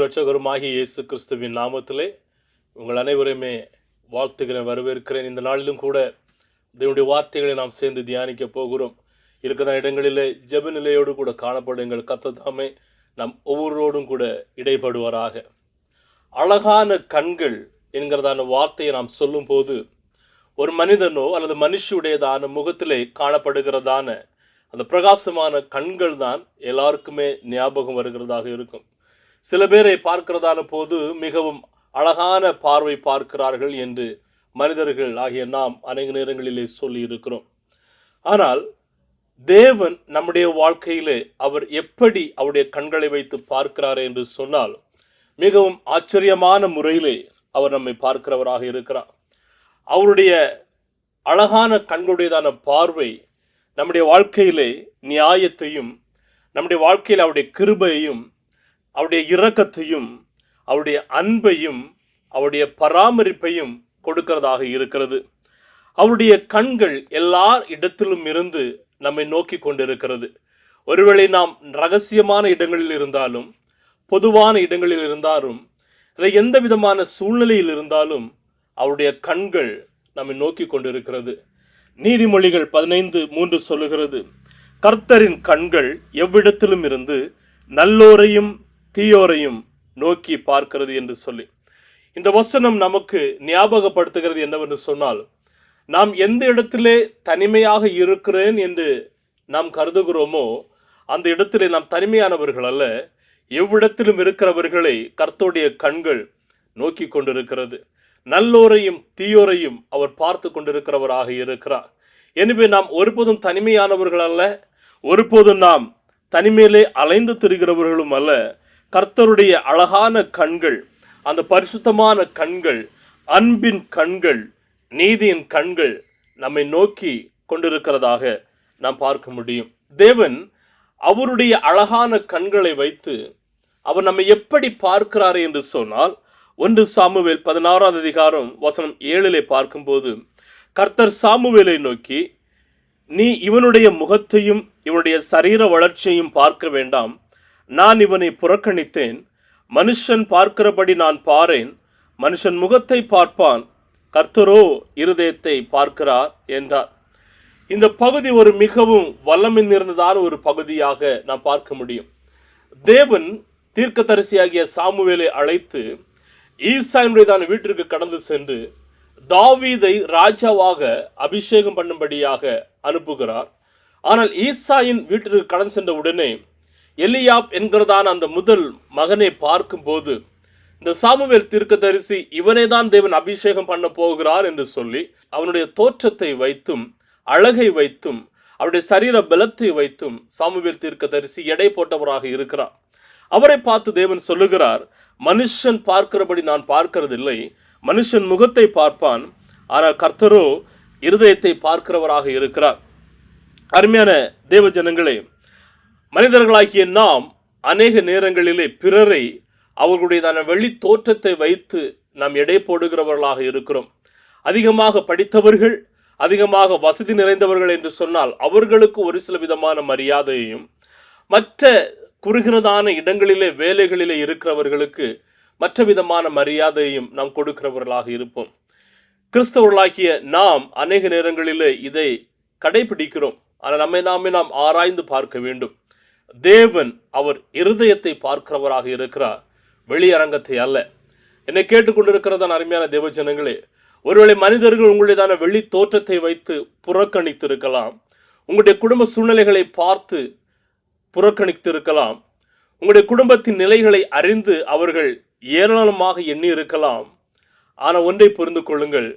இரட்சகருமாகிய இயேசு கிறிஸ்துவின் நாமத்திலே உங்கள் அனைவரையுமே வாழ்த்துகிறேன், வரவேற்கிறேன். இந்த நாளிலும் கூட தேவனுடைய வார்த்தைகளை நாம் சேர்ந்து தியானிக்க போகிறோம். இருக்கிற இடங்களிலே ஜெப நிலையோடு கூட காணப்படுங்கள். கர்த்தர் தாமே நம் ஒவ்வொருவரோடும் கூட இடைப்படுவாராக. அழகான கண்கள் என்கிறதான வார்த்தையை நாம் சொல்லும்போது, ஒரு மனிதனோ அல்லது மனுஷியுடையதான முகத்திலே காணப்படுகிறதான அந்த பிரகாசமான கண்கள் தான் எல்லாருக்குமே ஞாபகம் வருகிறதாக இருக்கும். சில பேரை பார்க்கிறதான போது மிகவும் அழகான பார்வை பார்க்கிறார்கள் என்று மனிதர்கள் ஆகிய நாம் அநேக நேரங்களிலே சொல்லி இருக்கிறோம். ஆனால் தேவன் நம்முடைய வாழ்க்கையிலே அவர் எப்படி அவருடைய கண்களை வைத்து பார்க்கிறார் என்று சொன்னால், மிகவும் ஆச்சரியமான முறையிலே அவர் நம்மை பார்க்கிறவராக இருக்கிறார். அவருடைய அழகான கண்களுடையதான பார்வை நம்முடைய வாழ்க்கையிலே நியாயத்தையும், நம்முடைய வாழ்க்கையில் அவருடைய கிருபையையும், அவருடைய இரக்கத்தையும், அவருடைய அன்பையும், அவருடைய பராமரிப்பையும் கொடுக்கிறதாக இருக்கிறது. அவருடைய கண்கள் எல்லா இடத்திலும் இருந்து நம்மை நோக்கி கொண்டிருக்கிறது. ஒருவேளை நாம் ரகசியமான இடங்களில் இருந்தாலும், பொதுவான இடங்களில் இருந்தாலும், இல்லை எந்த விதமான சூழ்நிலையில் இருந்தாலும் அவருடைய கண்கள் நம்மை நோக்கி கொண்டிருக்கிறது. நீதிமொழிகள் 15:3 சொல்லுகிறது, கர்த்தரின் கண்கள் எவ்விடத்திலும் இருந்து நல்லோரையும் தீயோரையும் நோக்கி பார்க்கிறது என்று சொல்லி. இந்த வசனம் நமக்கு ஞாபகப்படுத்துகிறது என்னவென்று சொன்னால், நாம் எந்த இடத்திலே தனிமையாக இருக்கிறேன் என்று நாம் கருதுகிறோமோ அந்த இடத்திலே நாம் தனிமையானவர்கள் அல்ல. எவ்விடத்திலும் இருக்கிறவர்களை கர்த்தருடைய கண்கள் நோக்கி கொண்டிருக்கிறது. நல்லோரையும் தீயோரையும் அவர் பார்த்து கொண்டிருக்கிறவராக இருக்கிறார். எனவே நாம் ஒருபோதும் தனிமையானவர்கள் அல்ல, ஒருபோதும் நாம் தனிமையிலே அலைந்து திரிகிறவர்களும் அல்ல. கர்த்தருடைய அழகான கண்கள், அந்த பரிசுத்தமான கண்கள், அன்பின் கண்கள், நீதியின் கண்கள் நம்மை நோக்கி கொண்டிருக்கிறதாக நாம் பார்க்க முடியும். தேவன் அவருடைய அழகான கண்களை வைத்து அவர் நம்மை எப்படி பார்க்கிறார் என்று சொன்னால், 1 சாமுவேல் 16:7 பார்க்கும்போது, கர்த்தர் சாமுவேலை நோக்கி, நீ இவனுடைய முகத்தையும் இவனுடைய சரீர வளர்ச்சியையும் பார்க்க வேண்டாம், நான் இவனை புறக்கணித்தேன். மனுஷன் பார்க்கிறபடி நான் பாரேன், மனுஷன் முகத்தை பார்ப்பான், கர்த்தரோ இருதயத்தை பார்க்கிறார் என்றார். இந்த பகுதி ஒரு மிகவும் வல்லமை நிறைந்ததான ஒரு பகுதியாக நாம் பார்க்க முடியும். தேவன் தீர்க்கதரிசியாகிய சாமுவேலை அழைத்து ஈசாயினுடையதான வீட்டிற்கு கடந்து சென்று தாவீதை ராஜாவாக அபிஷேகம் பண்ணும்படியாக அனுப்புகிறார். ஆனால் ஈசாயின் வீட்டிற்கு கடந்து சென்ற உடனே எலியாப் என்கிறதான அந்த முதல் மகனை பார்க்கும்போது, இந்த சாமுவேல் தீர்க்கதரிசி இவனே தான் தேவன் அபிஷேகம் பண்ண போகிறார் என்று சொல்லி அவனுடைய தோற்றத்தை வைத்தும், அழகை வைத்தும், அவருடைய சரீர பலத்தை வைத்தும் சாமுவேல் தீர்க்கதரிசி எடை போட்டவராக இருக்கிறார். அவரை பார்த்து தேவன் சொல்லுகிறார், மனுஷன் பார்க்கிறபடி நான் பார்க்கிறதில்லை, மனுஷன் முகத்தை பார்ப்பான், ஆனால் கர்த்தரோ இருதயத்தை பார்க்கிறவராக இருக்கிறார். அருமையான தேவ ஜனங்களே, மனிதர்களாகிய நாம் அநேக நேரங்களிலே பிறரை அவர்களுடையதான வெளி தோற்றத்தை வைத்து நாம் எடை போடுகிறவர்களாக இருக்கிறோம். அதிகமாக படித்தவர்கள், அதிகமாக வசதி நிறைந்தவர்கள் என்று சொன்னால் அவர்களுக்கு ஒரு சில விதமான மரியாதையையும், மற்ற குறுகிறதான இடங்களிலே வேலைகளிலே இருக்கிறவர்களுக்கு மற்ற விதமான மரியாதையையும் நாம் கொடுக்கிறவர்களாக இருப்போம். கிறிஸ்தவர்களாகிய நாம் அநேக நேரங்களிலே இதை கடைபிடிக்கிறோம். ஆனால் நம்மை நாம் ஆராய்ந்து பார்க்க வேண்டும். தேவன் அவர் இருதயத்தை பார்க்கிறவராக இருக்கிறார், வெளியரங்கத்தை அல்ல. என்னை கேட்டுக்கொண்டிருக்கிறதான அருமையான தேவ ஜனங்களே, ஒருவேளை மனிதர்கள் உங்களுடையதான வெளி தோற்றத்தை வைத்து புறக்கணித்து இருக்கலாம், உங்களுடைய குடும்ப சூழ்நிலைகளை பார்த்து புறக்கணித்து இருக்கலாம், உங்களுடைய குடும்பத்தின் நிலைகளை அறிந்து அவர்கள் ஏராளமாக எண்ணி இருக்கலாம். ஆனால் ஒன்றை புரிந்து கொள்ளுங்கள்,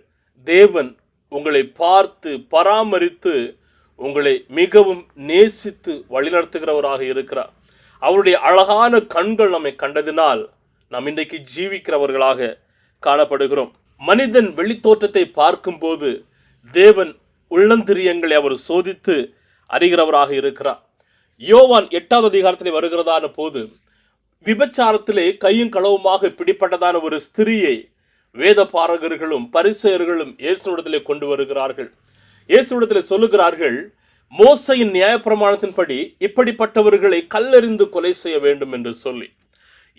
தேவன் உங்களை பார்த்து பராமரித்து உங்களை மிகவும் நேசித்து வழிநடத்துகிறவராக இருக்கிறார். அவருடைய அழகான கண்கள் நம்மை கண்டதினால் நாம் இன்றைக்கு ஜீவிக்கிறவர்களாக காணப்படுகிறோம். மனிதன் வெளித்தோற்றத்தை பார்க்கும்போது தேவன் உள்ளந்திரியங்களை அவர் சோதித்து அறிகிறவராக இருக்கிறார். யோவான் 8வது அதிகாரத்திலே வருகிறதான போது, விபச்சாரத்திலே கையும் களவுமாக பிடிப்பட்டதான ஒரு ஸ்திரியை வேத பாரகர்களும் பரிசேயர்களும் இயேசுவிடத்திலே கொண்டு வருகிறார்கள். இயேசுவிடத்திலே சொல்லுகிறார்கள், மோசையின் நியாயப்பிரமாணத்தின்படி இப்படிப்பட்டவர்களை கல்லெறிந்து கொலை செய்ய வேண்டும் என்று சொல்லி.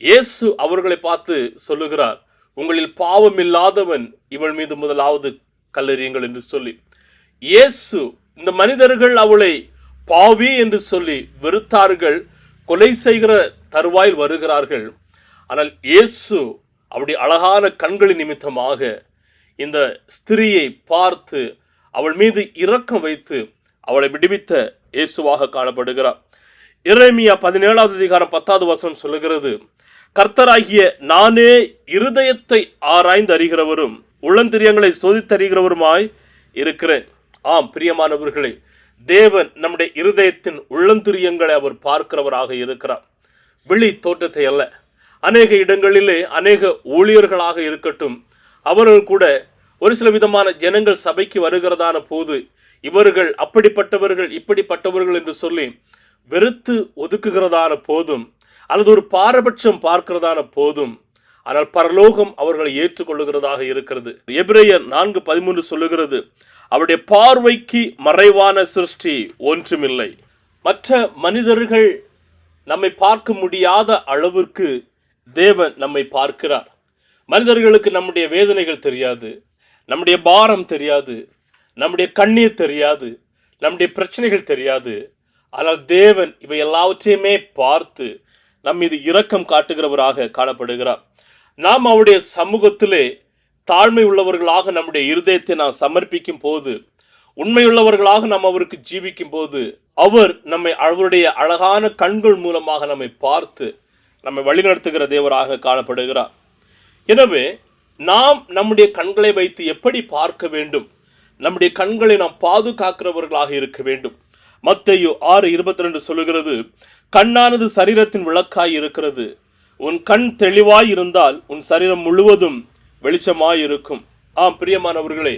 இயேசு அவர்களை பார்த்து சொல்லுகிறார், உங்களில் பாவம் இல்லாதவன் இவள் மீது முதலாவது கல்லெறியுங்கள் என்று சொல்லி. இயேசு, இந்த மனிதர்கள் அவளை பாவி என்று சொல்லி வெறுத்தார்கள், கொலை செய்கிற தருவாயில் வருகிறார்கள். ஆனால் இயேசு அவருடைய அழகான கண்களின் நிமித்தமாக இந்த ஸ்திரியை பார்த்து அவள் மீது இரக்கம் வைத்து அவளை விடுவித்த இயேசுவாக காணப்படுகிறார். எரேமியா 17வது அதிகாரம் 10வது வசனம் சொல்லுகிறது, கர்த்தராகிய நானே இருதயத்தை ஆராய்ந்து அறிகிறவரும் உள்ளந்திரியங்களை சோதித்தறிகிறவருமாய் இருக்கிறேன். ஆம் பிரியமானவர்களே, தேவன் நம்முடைய இருதயத்தின் உள்ளந்திரியங்களை அவர் பார்க்கிறவராக இருக்கிறார். வெளி தோற்றத்தை அல்ல. அநேக இடங்களிலே அநேக ஊழியர்களாக இருக்கட்டும், அவர்கள் கூட ஒரு சில விதமான ஜனங்கள் சபைக்கு வருகிறதான போது இவர்கள் அப்படிப்பட்டவர்கள் இப்படிப்பட்டவர்கள் என்று சொல்லி வெறுத்து ஒதுக்குகிறதான போதும், அல்லது ஒரு பாரபட்சம் பார்க்கிறதான போதும், ஆனால் பரலோகம் அவர்களை ஏற்றுக்கொள்ளுகிறதாக இருக்கிறது. எபிரேயர் 4:13 சொல்லுகிறது, அவருடைய பார்வைக்கு மறைவான சிருஷ்டி ஒன்றுமில்லை. மற்ற மனிதர்கள் நம்மை பார்க்க முடியாத அளவிற்கு தேவன் நம்மை பார்க்கிறார். மனிதர்களுக்கு நம்முடைய வேதனைகள் தெரியாது, நம்முடைய பாரம் தெரியாது, நம்முடைய கண்ணீர் தெரியாது, நம்முடைய பிரச்சனைகள் தெரியாது. ஆனால் தேவன் இவை எல்லாவற்றையுமே பார்த்து நம் மீது இரக்கம் காட்டுகிறவராக காணப்படுகிறார். நாம் அவருடைய சமூகத்திலே தாழ்மை உள்ளவர்களாக நம்முடைய இருதயத்தை நாம் சமர்ப்பிக்கும் போது, உண்மையுள்ளவர்களாக நாம் அவருக்கு ஜீவிக்கும் போது, அவர் நம்மை அவருடைய அழகான கண்கள் மூலமாக நம்மை பார்த்து நம்மை வழிநடத்துகிற தேவராக காணப்படுகிறார். எனவே நாம் நம்முடைய கண்களை வைத்து எப்படி பார்க்க வேண்டும்? நம்முடைய கண்களை நாம் பாதுகாக்கிறவர்களாக இருக்க வேண்டும். மத்தேயு 6:22 சொல்லுகிறது, கண்ணானது சரீரத்தின் விளக்காய் இருக்கிறது. உன் கண் தெளிவாய் இருந்தால் உன் சரீரம் முழுவதும் வெளிச்சமாய் இருக்கும். ஆம் பிரியமானவர்களே,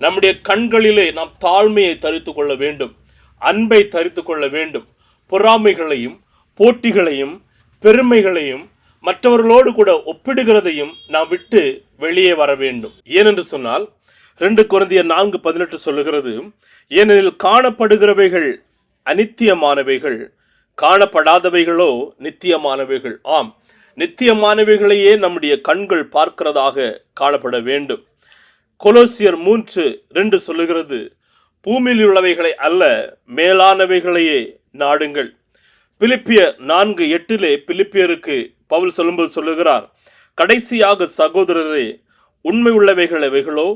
நம்முடைய கண்களிலே நாம் தாழ்மையை தரித்து கொள்ள வேண்டும், அன்பை தரித்து கொள்ள வேண்டும். பொறாமைகளையும் போட்டிகளையும் பெருமைகளையும் மற்றவர்களோடு கூட ஒப்பிடுகிறதையும் நாம் விட்டு வெளியே வர வேண்டும். ஏனென்று சொன்னால் 2 கொரிந்தியர் 4:18 சொல்லுகிறது, ஏனெனில் காணப்படுகிறவைகள் அநித்தியமானவைகள், காணப்படாதவைகளோ நித்தியமானவைகள். ஆம், நித்தியமானவைகளையே நம்முடைய கண்கள் பார்க்கிறதாக காணப்பட வேண்டும். கொலோசியர் 3:2 சொல்லுகிறது, பூமியில் உள்ளவைகளை அல்ல மேலானவைகளையே நாடுங்கள். பிலிப்பியர் 4:8 பிலிப்பியருக்கு பவுல் சொல்லும்போது சொல்லுகிறார், கடைசியாக சகோதரரே, உண்மை உள்ளவைகள் எவைகளோ,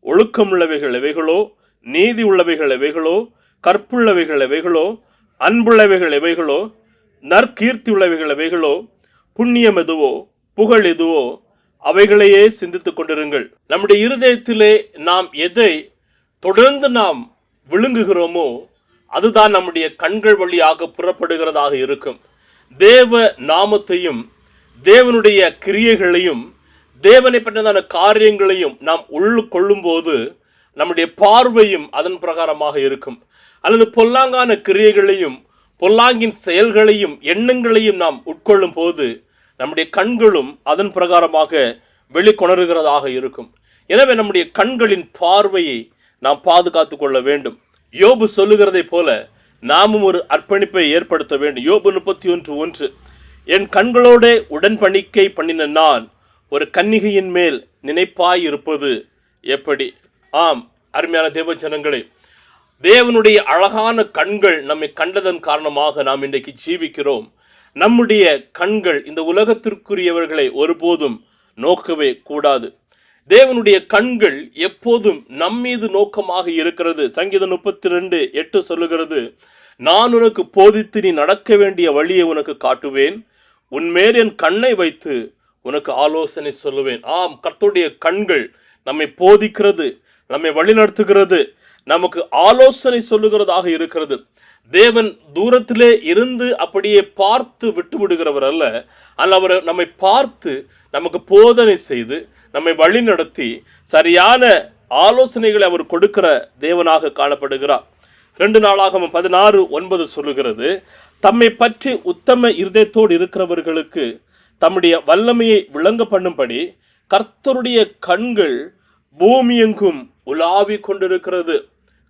ஒழுக்கம் உள்ளவைகள் எவைகளோ, நீதி உள்ளவைகள் எவைகளோ, கற்புள்ளவைகள் எவைகளோ, அன்புள்ளவைகள் எவைகளோ, நற்கீர்த்தி உள்ளவைகள் எவைகளோ, புண்ணியம் எதுவோ, புகழ் எதுவோ, அவைகளையே சிந்தித்துக் கொண்டிருங்கள். நம்முடைய இருதயத்திலே நாம் எதை தொடர்ந்து நாம் விழுங்குகிறோமோ அதுதான் நம்முடைய கண்கள் வழியாக புறப்படுகிறதாக இருக்கும். தேவ நாமத்தையும் தேவனுடைய கிரியைகளையும் தேவனை பற்றின காரியங்களையும் நாம் கொள்ளும் போது நம்முடைய பார்வையும் அதன் பிரகாரமாக இருக்கும். அல்லது பொல்லாங்கான கிரியைகளையும் பொல்லாங்கின் செயல்களையும் எண்ணங்களையும் நாம் உட்கொள்ளும் போது நம்முடைய கண்களும் அதன் பிரகாரமாக வெளிக்கொணர்கிறதாக இருக்கும். எனவே நம்முடைய கண்களின் பார்வையை நாம் பாதுகாத்து கொள்ள வேண்டும். யோபு சொல்லுகிறதை போல நாமும் ஒரு அர்ப்பணிப்பை ஏற்படுத்த வேண்டும். யோபு 31:1, என் கண்களோட உடன்படிக்கை பண்ணின நான் ஒரு கன்னிகையின் மேல் நினைப்பாய் இருப்பது எப்படி? ஆம் அருமையான தேவ ஜனங்களே, தேவனுடைய அழகான கண்கள் நம்மை கண்டதன் காரணமாக நாம் இன்றைக்கு ஜீவிக்கிறோம். நம்முடைய கண்கள் இந்த உலகத்திற்குரியவர்களை ஒருபோதும் நோக்கவே கூடாது. தேவனுடைய கண்கள் எப்போதும் நம்மீது நோக்கமாக இருக்கிறது. சங்கீதம் 32:8 சொல்லுகிறது, நான் உனக்கு போதித்து நீ நடக்க வேண்டிய வழியை உனக்கு காட்டுவேன், உன்மேல் என் கண்ணை வைத்து உனக்கு ஆலோசனை சொல்லுவேன். ஆம், கர்த்தருடைய கண்கள் நம்மை போதிக்கிறது, நம்மை வழிநடத்துகிறது, நமக்கு ஆலோசனை சொல்லுகிறதாக இருக்கிறது. தேவன் தூரத்திலே இருந்து அப்படியே பார்த்து விட்டு விடுகிறவர் அல்ல. அவர் நம்மை பார்த்து நமக்கு போதனை செய்து நம்மை வழி நடத்தி சரியான ஆலோசனைகளை அவர் கொடுக்கிற தேவனாக காணப்படுகிறார். 2 நாளாகமம் 16:9 சொல்லுகிறது, தம்மை பற்றி உத்தம இருதயத்தோடு இருக்கிறவர்களுக்கு தம்முடைய வல்லமையை விளங்க பண்ணும்படி கர்த்தருடைய கண்கள் பூமியெங்கும் உலாவி கொண்டிருக்கிறது.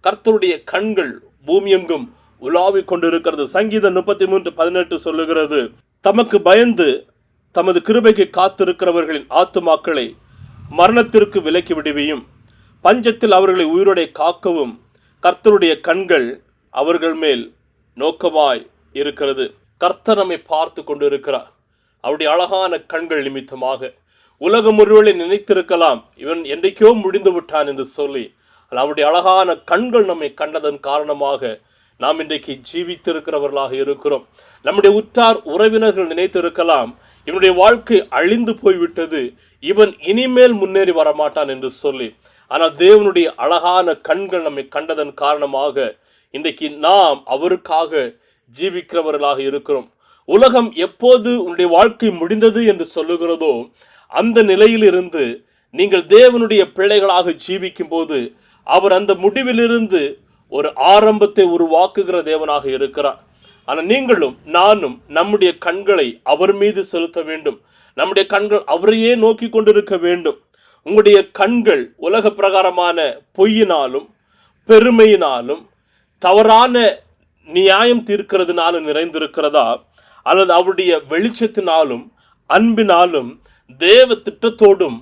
கர்த்தருடைய கண்கள் பூமியெங்கும் உலாவி கொண்டிருக்கிறது. சங்கீதம் 33:18 சொல்லுகிறது, தமக்கு பயந்து தமது கிருபைக்கு காத்திருக்கிறவர்களின் ஆத்துமாக்களை மரணத்திற்கு விலக்கி விடுவியும். பஞ்சத்தில் அவர்களை உயிரோடே காக்கவும் கர்த்தருடைய கண்கள் அவர்கள் மேல் நோக்கமாய் இருக்கிறது. கர்த்தர் நம்மை பார்த்து கொண்டிருக்கிறார். அவருடைய அழகான கண்கள் நிமித்தமாக உலகம் ஒருவேளை நினைத்திருக்கலாம் இவன் என்றைக்கோ முடிந்து விட்டான் என்று சொல்லி, அவருடைய அழகான கண்கள் நம்மை கண்டதன் காரணமாக நாம் இன்றைக்கு ஜீவித்திருக்கிறவர்களாக இருக்கிறோம். நம்முடைய உற்றார் உறவினர்கள் நினைத்திருக்கலாம் இவனுடைய வாழ்க்கை அழிந்து போய்விட்டது, இவன் இனிமேல் முன்னேறி வரமாட்டான் என்று சொல்லி. ஆனால் தேவனுடைய அழகான கண்கள் நம்மை கண்டதன் காரணமாக இன்றைக்கு நாம் அவருக்காக ஜீவிக்கிறவர்களாக இருக்கிறோம். உலகம் எப்போது உன்னுடைய வாழ்க்கை முடிந்தது என்று சொல்லுகிறதோ அந்த நிலையிலிருந்து நீங்கள் தேவனுடைய பிள்ளைகளாக ஜீவிக்கும் போது அவர் அந்த முடிவிலிருந்து ஒரு ஆரம்பத்தை உருவாக்குகிற தேவனாக இருக்கிறார். ஆனால் நீங்களும் நானும் நம்முடைய கண்களை அவர் மீது செலுத்த வேண்டும். நம்முடைய கண்கள் அவரையே நோக்கி கொண்டிருக்க வேண்டும். உங்களுடைய கண்கள் உலக பிரகாரமான பொய்யினாலும் பெருமையினாலும் தவறான நியாயம் தீர்க்கிறதுனாலும் நிறைந்திருக்கிறதா, அல்லது அவருடைய வெளிச்சத்தினாலும் அன்பினாலும் தேவ திட்டத்தோடும்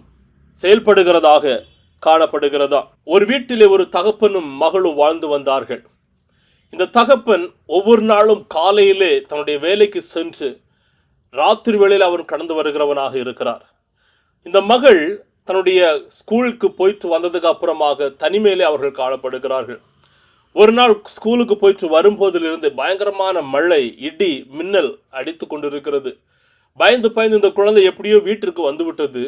செயல்படுகிறதாக காணப்படுகிறதா? ஒரு வீட்டிலே ஒரு தகப்பனும் மகளும் வாழ்ந்து வந்தார்கள். இந்த தகப்பன் ஒவ்வொரு நாளும் காலையிலே தன்னுடைய வேலைக்கு சென்று ராத்திரி வேளையில் அவன் கடந்து வருகிறவனாக இருக்கிறார். இந்த மகள் தன்னுடைய ஸ்கூலுக்கு போயிட்டு வந்ததுக்கு அப்புறமாக தனிமையிலே அவர்கள் காணப்படுகிறார்கள். ஒரு நாள் ஸ்கூலுக்கு போயிட்டு வரும்போதிலிருந்து பயங்கரமான மழை, இடி, மின்னல் அடித்து கொண்டிருக்கிறது. பயந்து இந்த குழந்தை எப்படியோ வீட்டிற்கு வந்து விட்டது.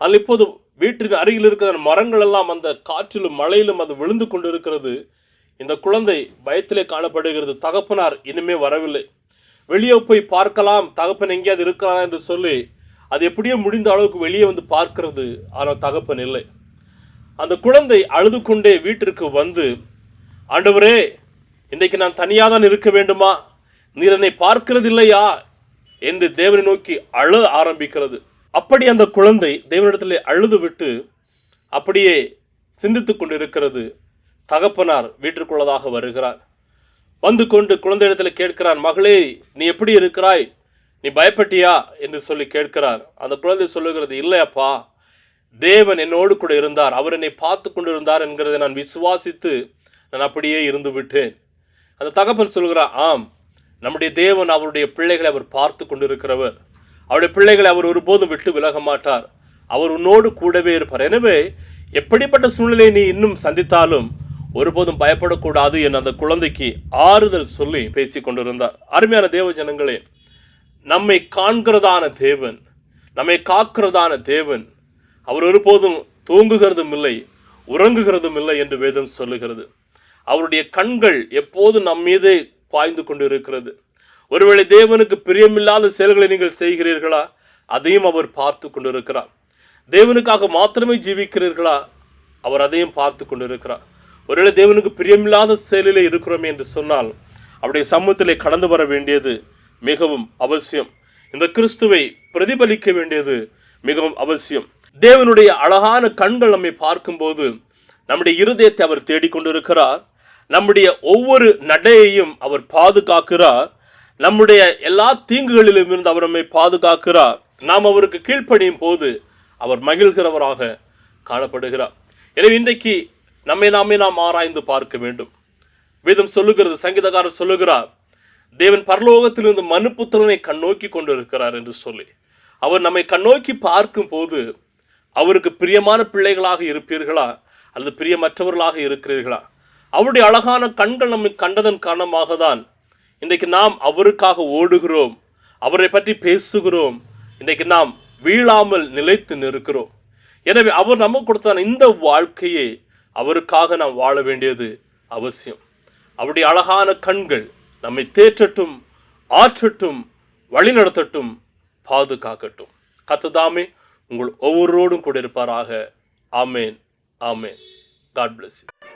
ஆனால் இப்போது வீட்டின் அருகில் இருக்கிற மரங்கள் எல்லாம் அந்த காற்றிலும் மழையிலும் அது விழுந்து கொண்டிருக்கிறது. இந்த குழந்தை பயத்திலே காணப்படுகிறது. தகப்பனார் இனிமே வரவில்லை. வெளியே போய் பார்க்கலாம் தகப்பன் எங்கேயாவது இருக்கிறாரா என்று சொல்லி அது எப்படியோ முடிந்த அளவுக்கு வெளியே வந்து பார்க்கிறது. ஆனால் தகப்பன் இல்லை. அந்த குழந்தை அழுது கொண்டே வீட்டிற்கு வந்து, ஆண்டவரே, இன்றைக்கு நான் தனியாக தான் இருக்க வேண்டுமா? நீர் என்னை பார்க்கிறது இல்லையா என்று தேவனை நோக்கி அழ ஆரம்பிக்கிறது. அப்படி அந்த குழந்தை தேவனிடத்திலே அழுது விட்டு அப்படியே சிந்தித்து கொண்டிருக்கிறது. தகப்பனார் வீட்டிற்குள்ளதாக வருகிறார். வந்து கொண்டு குழந்தையிடத்தில் கேட்கிறார், மகளே, நீ எப்படி இருக்கிறாய்? நீ பயப்பட்டியா என்று சொல்லி கேட்கிறார். அந்த குழந்தை சொல்லுகிறது, இல்லையப்பா, தேவன் என்னோடு கூட இருந்தார், அவர் என்னை பார்த்து கொண்டு இருந்தார் என்கிறதை நான் விசுவாசித்து நான் அப்படியே இருந்து விட்டேன். அந்த தகப்பன் சொல்கிறார், ஆம், நம்முடைய தேவன் அவருடைய பிள்ளைகளை அவர் பார்த்து கொண்டிருக்கிறவர். அவருடைய பிள்ளைகளை அவர் ஒருபோதும் விட்டு விலக மாட்டார். அவர் உன்னோடு கூடவே இருப்பார். எனவே எப்படிப்பட்ட சூழ்நிலை நீ இன்னும் சந்தித்தாலும் ஒருபோதும் பயப்படக்கூடாது என அந்த குழந்தைக்கு ஆறுதல் சொல்லி பேசி கொண்டிருந்தார். அருமையான தேவ ஜனங்களே, நம்மை காண்கிறதான தேவன், நம்மை காக்கிறதான தேவன், அவர் ஒருபோதும் தூங்குகிறதும் இல்லை உறங்குகிறதும் இல்லை என்று வேதம் சொல்லுகிறது. அவருடைய கண்கள் எப்போது நம் மீது பாய்ந்து கொண்டு இருக்கிறது. ஒருவேளை தேவனுக்கு பிரியமில்லாத செயல்களை நீங்கள் செய்கிறீர்களா? அதையும் அவர் பார்த்து கொண்டிருக்கிறார். தேவனுக்காக மாத்திரமே ஜீவிக்கிறீர்களா? அவர் அதையும் பார்த்து கொண்டிருக்கிறார். ஒருவேளை தேவனுக்கு பிரியமில்லாத செயலிலே இருக்கிறோமே என்று சொன்னால் அவருடைய சமூகத்திலே கடந்து வர வேண்டியது மிகவும் அவசியம். இந்த கிறிஸ்துவை பிரதிபலிக்க வேண்டியது மிகவும் அவசியம். தேவனுடைய அழகான கண்கள் நம்மை பார்க்கும்போது நம்முடைய இருதயத்தை அவர் தேடிக்கொண்டிருக்கிறார். நம்முடைய ஒவ்வொரு நடையையும் அவர் பாதுகாக்கிறார். நம்முடைய எல்லா தீங்குகளிலும் இருந்து அவர் நம்மை பாதுகாக்கிறார். நாம் அவருக்கு கீழ்ப்படியும் போது அவர் மகிழ்கிறவராக காணப்படுகிறார். எனவே இன்றைக்கு நாமே நாம் ஆராய்ந்து பார்க்க வேண்டும். வேதம் சொல்லுகிறது, சங்கீதக்காரர் சொல்லுகிறார், தேவன் பரலோகத்திலிருந்து மனுப்புத்திரனை கண்ணோக்கி கொண்டிருக்கிறார் என்று சொல்லி. அவர் நம்மை கண்ணோக்கி பார்க்கும் போது அவருக்கு பிரியமான பிள்ளைகளாக இருப்பீர்களா அல்லது பிரியமற்றவர்களாக இருக்கிறீர்களா? அவருடைய அழகான கண்கள் நம்மை கண்டதன் காரணமாக தான் இன்றைக்கு நாம் அவருக்காக ஓடுகிறோம், அவரை பற்றி பேசுகிறோம். இன்றைக்கு நாம் வீழாமல் நிலைத்து நிற்கிறோம். எனவே அவர் நமக்கு கொடுத்த இந்த வாழ்க்கையை அவருக்காக நாம் வாழ வேண்டியது அவசியம். அவருடைய அழகான கண்கள் நம்மை தேற்றட்டும், ஆற்றட்டும், வழிநடத்தட்டும், பாதுகாக்கட்டும். கர்த்தர் உங்கள் ஒவ்வொருவரோடும் கூட இருப்பாராக. ஆமேன், ஆமேன். God bless you.